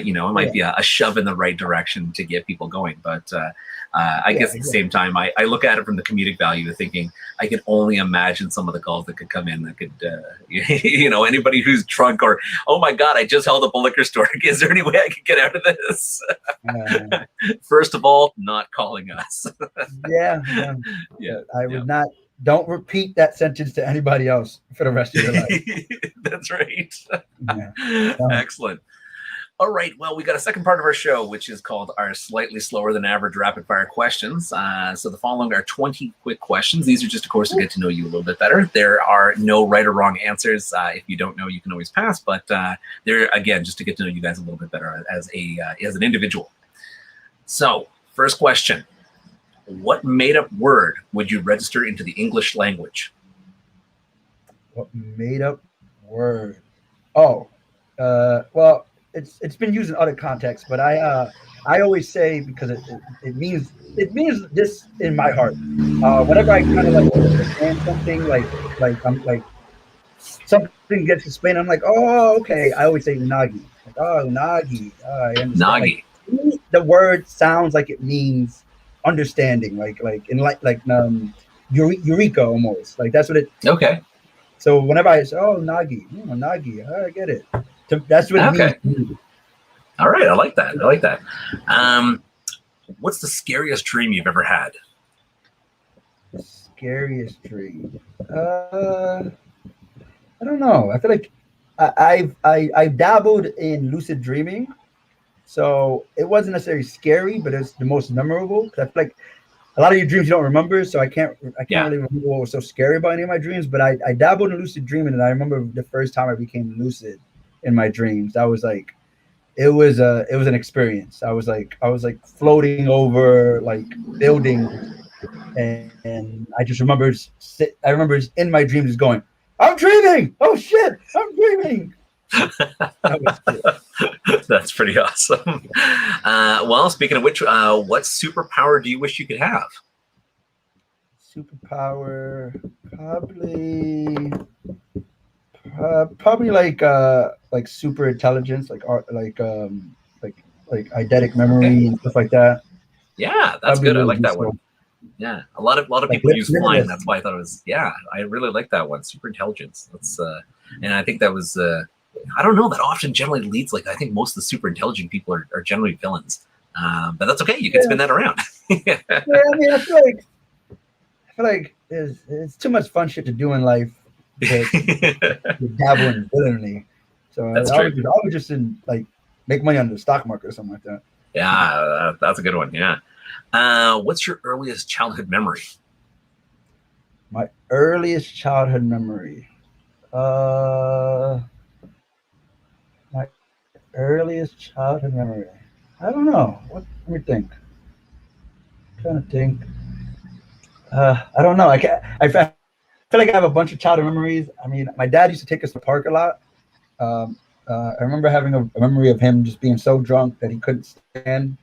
You know, it might be a shove in the right direction to get people going. But I guess at the same time, I look at it from the comedic value of thinking I can only imagine some of the calls that could come in that could, you know, anybody who's drunk or, oh my God, I just held up a liquor store. Is there any way I could get out of this? First of all, not calling us. Yeah. I would not. Don't repeat that sentence to anybody else for the rest of your life. That's right. Excellent. All right. Well, we got a second part of our show, which is called our slightly slower than average rapid fire questions. So the following are 20 quick questions. These are just, of course, to get to know you a little bit better. There are no right or wrong answers. If you don't know, you can always pass. But they're, again, just to get to know you guys a little bit better as an individual. So first question. What made-up word would you register into the English language? What made-up word? Oh, well, it's been used in other contexts, but I always say, because it means this in my heart. Whenever I kind of like understand something, like I'm like something gets explained, I'm like, oh, okay. I always say unagi. Like, oh, unagi. I understand. Nagi. Like, the word sounds like it means understanding, like eureka almost, like that's what it. Okay. So whenever I say, oh, nagi, I get it. So that's what it means. All right, I like that. What's the scariest dream you've ever had? Scariest dream? I don't know. I feel like I've dabbled in lucid dreaming. So it wasn't necessarily scary, but it's the most memorable. Because I feel like a lot of your dreams you don't remember, so I can't really remember what was so scary about any of my dreams. But I dabbled in lucid dreaming, and I remember the first time I became lucid in my dreams. That was like, it was an experience. I was like floating over like buildings, and I just remember in my dreams just going, I'm dreaming. Oh shit, I'm dreaming. That's pretty awesome. Well, speaking of which, what superpower do you wish you could have? Superpower, probably like super intelligence, like eidetic memory and stuff like that. Yeah, that's good. I like that one. Yeah, a lot of people use flying. That's why I thought it was. Yeah, I really like that one. Super intelligence. That's and I think that was. I don't know. That often generally leads. Like I think most of the super intelligent people are generally villains. But that's okay. You can spin that around. Yeah, I mean, I feel like it's too much fun shit to do in life because you dabble in villainy. So I would just like make money on the stock market or something like that. Yeah, that's a good one. Yeah. What's your earliest childhood memory? My earliest childhood memory. My earliest childhood memory. I don't know. Let me think. I'm trying to think. I don't know. I feel like I have a bunch of childhood memories. I mean, my dad used to take us to the park a lot. I remember having a memory of him just being so drunk that he couldn't stand,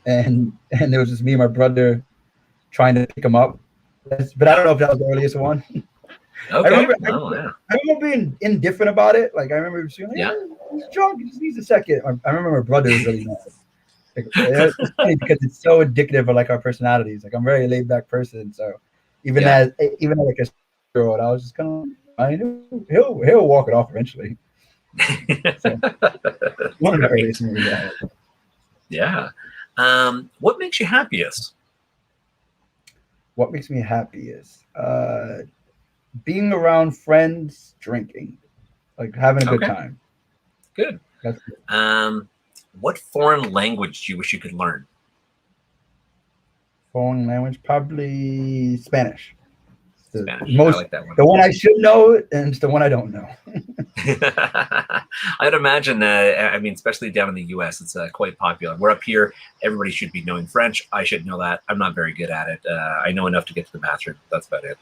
and it was just me and my brother trying to pick him up. But I don't know if that was the earliest one. Okay. I remember being indifferent about it. Like I remember just going, he's drunk. He just needs a second. I remember my brother was really mad. Like, it's funny because it's so indicative of like our personalities. Like I'm a very laid back person, so even at like a 6-year-old. I was just kind of, I knew he'll walk it off eventually. So, one of the Great. earliest movies I had. Yeah. What makes you happiest? What makes me happiest? Being around friends, drinking, like having a good Okay, time. good. That's What foreign language do you wish you could learn? foreign language, probably Spanish. It's the Spanish. I most, like that one. the one I should know, and it's the one I don't know. I'd imagine, I mean, especially down in the US, it's quite popular. We're up here, everybody should be knowing French. I should know that. I'm not very good at it. I know enough to get to the bathroom. That's about it.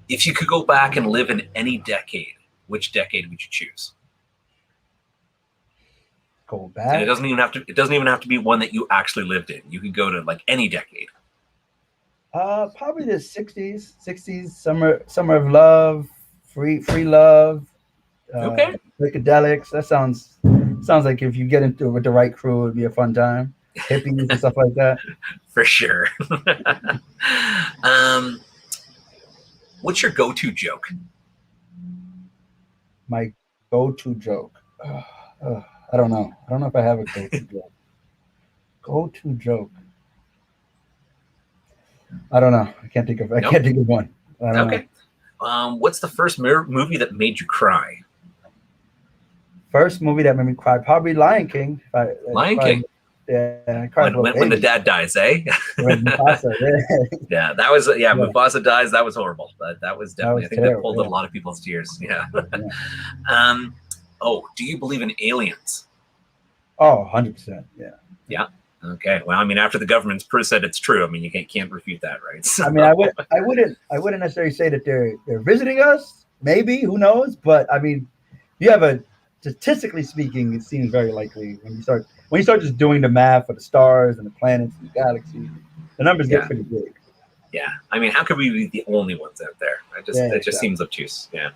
If you could go back and live in any decade, which decade would you choose? Go And back. it doesn't even have to be one that you actually lived in. You could go to like any decade. Probably the 60s. 60s, summer of love, free love, Okay. psychedelics. That sounds like if you get into it with the right crew, it'd be a fun time. Hippies and stuff like that. For sure. What's your go-to joke? My go-to joke. I don't know. I don't know if I have a go-to joke. Go-to joke. I don't know. I can't think of one. I don't know. Okay. What's the first movie that made you cry? First movie that made me cry, probably Lion King. Lion King. Yeah, I cried When the dad dies, eh? Mufasa, yeah. Yeah, that was Mufasa dies. That was horrible. That was definitely. I think that pulled a lot of people's tears. Yeah. Do you believe in aliens? Oh, 100%. Yeah. Yeah. Okay. Well, I mean, after the government's proof said it's true, I mean, you can't refute that, right? So, I mean, I wouldn't necessarily say that they're visiting us. Maybe, who knows? But I mean, you have statistically speaking, it seems very likely when you start just doing the math for the stars and the planets and the galaxies, the numbers get pretty big. Yeah. I mean, how could we be the only ones out there? It just seems obtuse. Yeah.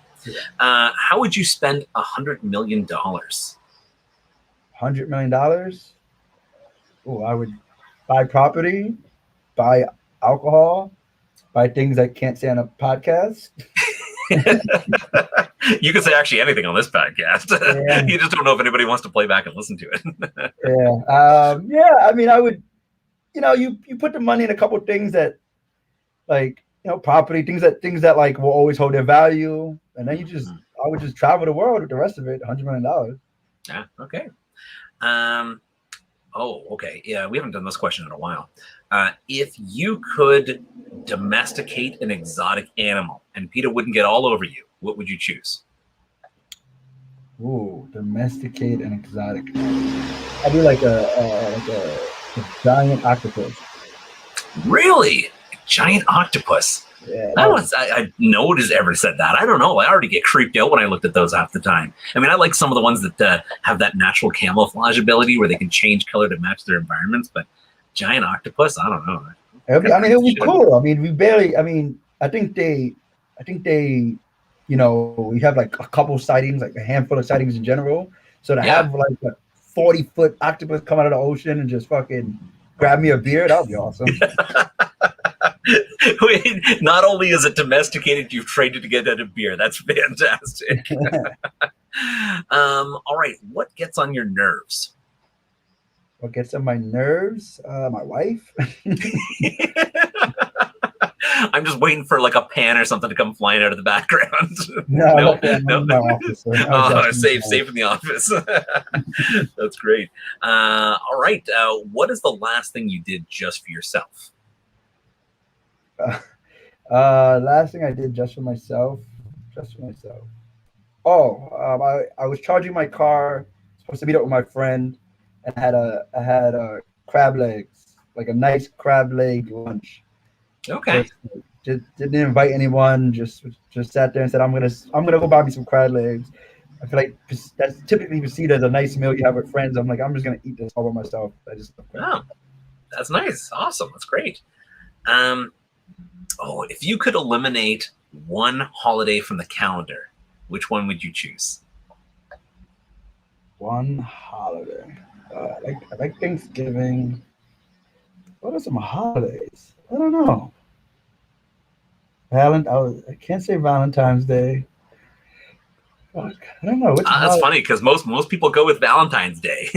How would you spend $100 million? $100 million? Oh, I would buy property, buy alcohol, buy things I can't say on a podcast. You can say actually anything on this podcast. Yeah. You just don't know if anybody wants to play back and listen to it. I mean, I would, you put the money in a couple of things that, like, property, things that like will always hold their value, and then I would just travel the world with the rest of it. $100 million. Yeah. Okay. Okay. Yeah, we haven't done this question in a while. If you could domesticate an exotic animal and PETA wouldn't get all over you, what would you choose? Ooh, domesticate an exotic animal. I'd be like a giant octopus. Really? A giant octopus? Yeah. Nobody's ever said that. I don't know. I already get creeped out when I looked at those half the time. I mean, I like some of the ones that have that natural camouflage ability where they can change color to match their environments, but giant octopus, I don't know. It would be cool. I mean, I think they, we have like a couple sightings, like a handful of sightings in general. So to have like a 40-foot octopus come out of the ocean and just fucking grab me a beer, that would be awesome. Not only is it domesticated, you've trained it to get out of beer. That's fantastic. All right. What gets on your nerves? What gets on my nerves? My wife. I'm just waiting for like a pan or something to come flying out of the background. No. Safe in the office. That's great. All right. What is the last thing you did just for yourself? Last thing I did just for myself. I was charging my car, supposed to meet up with my friend, and I had crab legs, like a nice crab leg lunch. Okay. Just didn't invite anyone. Just sat there and said, I'm gonna go buy me some crab legs. I feel like that's typically perceived as a nice meal you have with friends. I'm like, I'm just gonna eat this all by myself. That's nice. Awesome. That's great. If you could eliminate one holiday from the calendar, which one would you choose? One holiday. I like Thanksgiving. What are some holidays? I don't know. I can't say Valentine's Day. Fuck, I don't know. That's funny because most people go with Valentine's Day.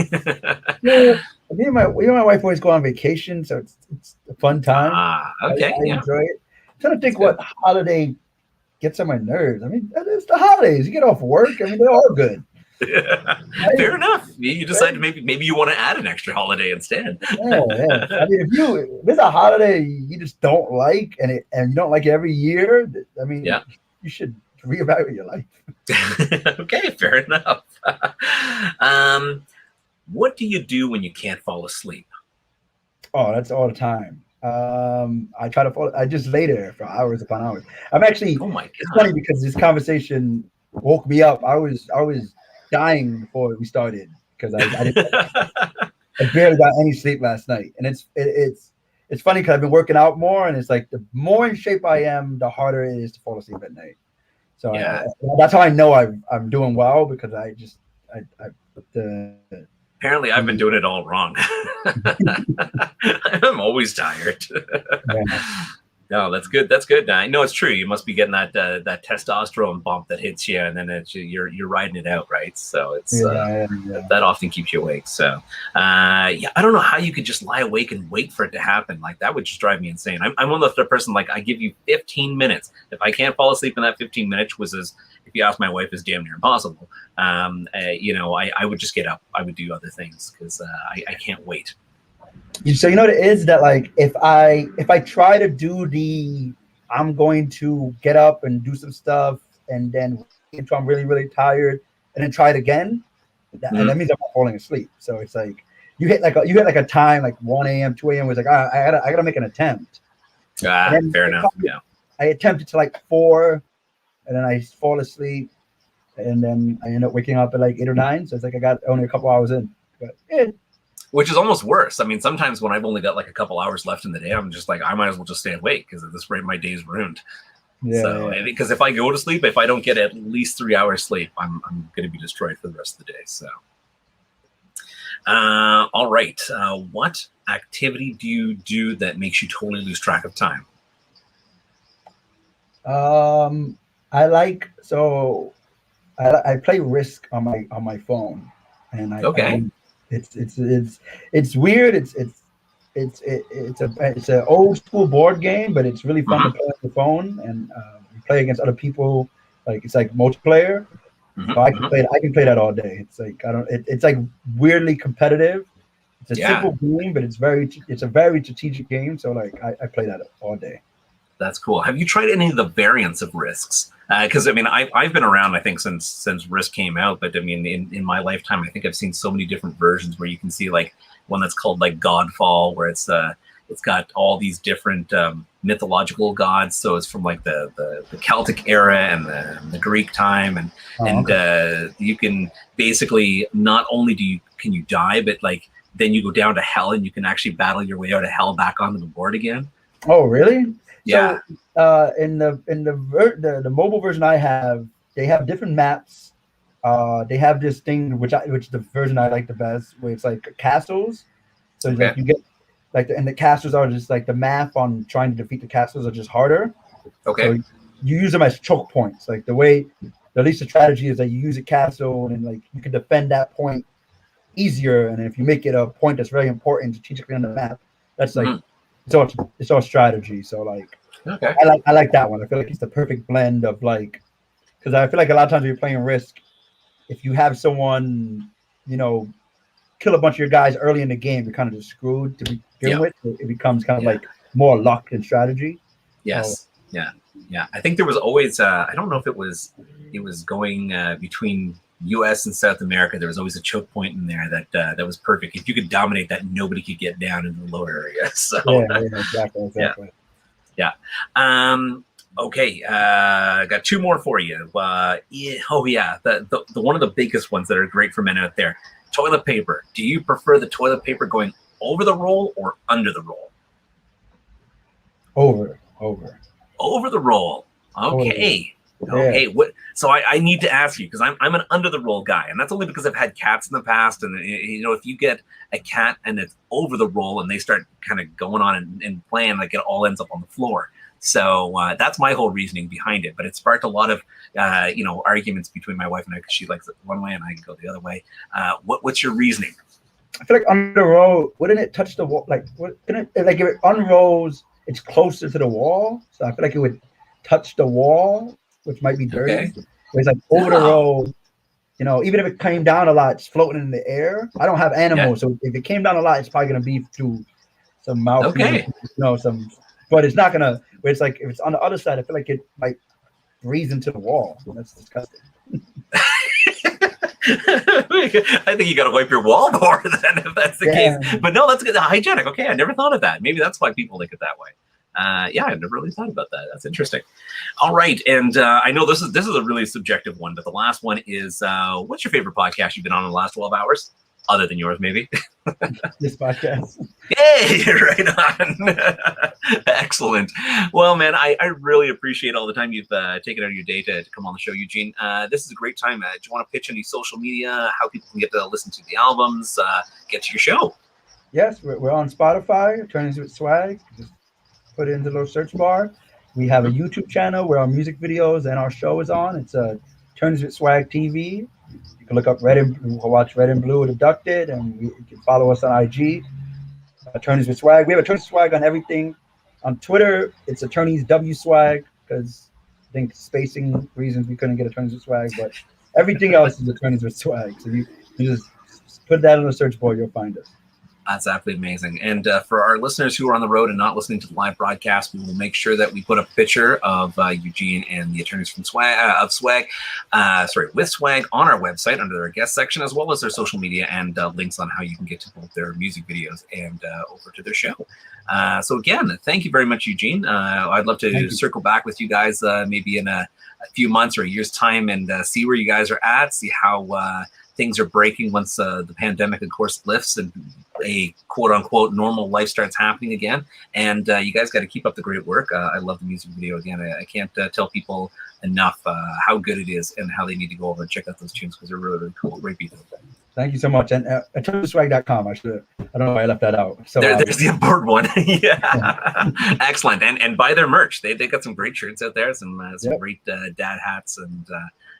Yeah, me and my wife always go on vacation, so it's a fun time. Okay, I yeah. enjoy it. I'm trying to think That's what good. holiday gets on my nerves. I mean, it's the holidays. You get off work. I mean, they're all good. Fair enough. You decide maybe you want to add an extra holiday instead. Yeah, yeah. I mean, if there's a holiday you just don't like and you don't like it every year, I mean, Yeah. you should reevaluate your life. Okay, fair enough. What do you do when you can't fall asleep? Oh, that's all the time. I try to fall. I just lay there for hours upon hours. I'm actually. Oh my It's god. funny because this conversation woke me up. I was dying before we started because I barely got any sleep last night, and it's funny because I've been working out more, and it's like the more in shape I am, the harder it is to fall asleep at night. So Yeah. that's how I know I'm doing well because I the Apparently, I've been doing it all wrong. I'm always tired. yeah. No, that's good. That's good. I know it's true. You must be getting that testosterone bump that hits you, and then you're riding it out, right? So it's Yeah. that often keeps you awake. So yeah, I don't know how you could just lie awake and wait for it to happen. Like that would just drive me insane. I'm one of the person like I give you 15 minutes. If I can't fall asleep in that 15 minutes, which is if you ask my wife is damn near impossible. I would just get up. I would do other things because I can't wait. So you know what it is that like if I try to do I'm going to get up and do some stuff and then until I'm really really tired and then try it again, and that means I'm not falling asleep. So it's like you hit like a time like 1 a.m. 2 a.m. was like I gotta make an attempt. Fair enough. Yeah. I attempted to like 4, and then I fall asleep, and then I end up waking up at like 8 or 9. So it's like I got only a couple hours in, but yeah. Which is almost worse. I mean, sometimes when I've only got like a couple hours left in the day, I'm just like, I might as well just stay awake because at this rate, my day's ruined. Yeah, so, because if I go to sleep, if I don't get at least 3 hours sleep, I'm going to be destroyed for the rest of the day. So, all right. What activity do you do that makes you totally lose track of time? I play Risk on my phone, and it's weird. It's an old school board game, but it's really fun to play on the phone and you play against other people. Like it's like multiplayer. So I can play that all day. It's like it's like weirdly competitive. It's a simple game, but it's a very strategic game. So like I play that all day. That's cool. Have you tried any of the variants of Risks? Because I mean, I've been around, I think, since Risk came out. But I mean, in my lifetime, I think I've seen so many different versions where you can see like one that's called like Godfall, where it's got all these different mythological gods. So it's from like the Celtic era and the Greek time, and you can basically not only can you die, but like then you go down to hell and you can actually battle your way out of hell back onto the board again. Oh, really? Yeah. So, in the mobile version I have, they have different maps. They have this thing which the version I like the best, where it's like castles. So like you get like and the castles are just like the math on trying to defeat the castles are just harder. Okay. So you use them as choke points. Like at least the strategy is that you use a castle and then like you can defend that point easier. And if you make it a point that's very important strategically on the map, that's like it's all strategy. So like I like that one. I feel like it's the perfect blend of like because I feel like a lot of times when you're playing Risk, if you have someone, kill a bunch of your guys early in the game, you're kind of just screwed to begin with. It becomes kind of like more luck than strategy. Yes. So, yeah. I think there was always I don't know if it was going between U.S. and South America. There was always a choke point in there that was perfect. If you could dominate that, nobody could get down in the lower area. So exactly. Yeah. Okay, got 2 more for you. The one of the biggest ones that are great for men out there. Toilet paper. Do you prefer the toilet paper going over the roll or under the roll? Over the roll. Okay. Okay. So I need to ask you because I'm an under the roll guy, and that's only because I've had cats in the past, and if you get a cat and it's over the roll and they start kind of going on and playing, like it all ends up on the floor. So that's my whole reasoning behind it. But it sparked a lot of, arguments between my wife and I, because she likes it one way and I go the other way. What's your reasoning? I feel like on the road, wouldn't it touch the wall? Like, wouldn't it, like if it unrolls, it's closer to the wall. So I feel like it would touch the wall, which might be dirty. Okay. Whereas like over the road, even if it came down a lot, it's floating in the air. I don't have animals, so if it came down a lot, it's probably gonna be through some mouth. Okay. But it's not gonna. Where it's like if it's on the other side, I feel like it might breathe into the wall. That's disgusting. I think you got to wipe your wall more then, if that's the case. But no, that's good. Hygienic. Okay, I never thought of that. Maybe that's why people think it that way. I never really thought about that. That's interesting. All right, and I know this is a really subjective one, but the last one is, what's your favorite podcast you've been on in the last 12 hours? Other than yours, maybe. This podcast. Yay! Right on. Excellent. Well, man, I really appreciate all the time you've taken out of your day to come on the show, Eugene. This is a great time. Do you want to pitch any social media, how people can get to listen to the albums, get to your show? Yes, we're on Spotify, Attorneys with Swag. Just put it into the little search bar. We have a YouTube channel where our music videos and our show is on. It's Attorneys with Swag TV. You can look up watch Red and Blue with Abducted, and you can follow us on IG, Attorneys with Swag. We have Attorneys with Swag on everything. On Twitter, it's Attorneys W Swag, because I think spacing reasons we couldn't get Attorneys with Swag, but everything else is Attorneys with Swag. So you just put that on the search board, you'll find us. That's absolutely amazing. And for our listeners who are on the road and not listening to the live broadcast, we will make sure that we put a picture of Eugene and the attorneys from with Swag on our website under their guest section, as well as their social media and links on how you can get to both their music videos and over to their show. So again, thank you very much, Eugene. I'd love to circle back with you guys maybe in a few months or a year's time and see where you guys are at, see how things are breaking once the pandemic, of course, lifts and a quote-unquote normal life starts happening again. And you guys got to keep up the great work. I love the music video. Again, I can't tell people enough how good it is and how they need to go over and check out those tunes, because they're really, really cool. Great beats. Thank you so much. And attorneyswag.com. I don't know why I left that out. So there's the important one. Yeah. Excellent. And buy their merch. They got some great shirts out there, some great dad hats, and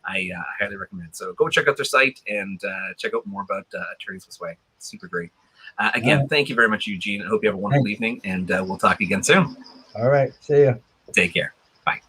I highly recommend. So go check out their site and check out more about Attorneys with Swag. Super great. Again, thank you very much, Eugene. I hope you have a wonderful evening, and we'll talk again soon. All right. See ya. Take care. Bye.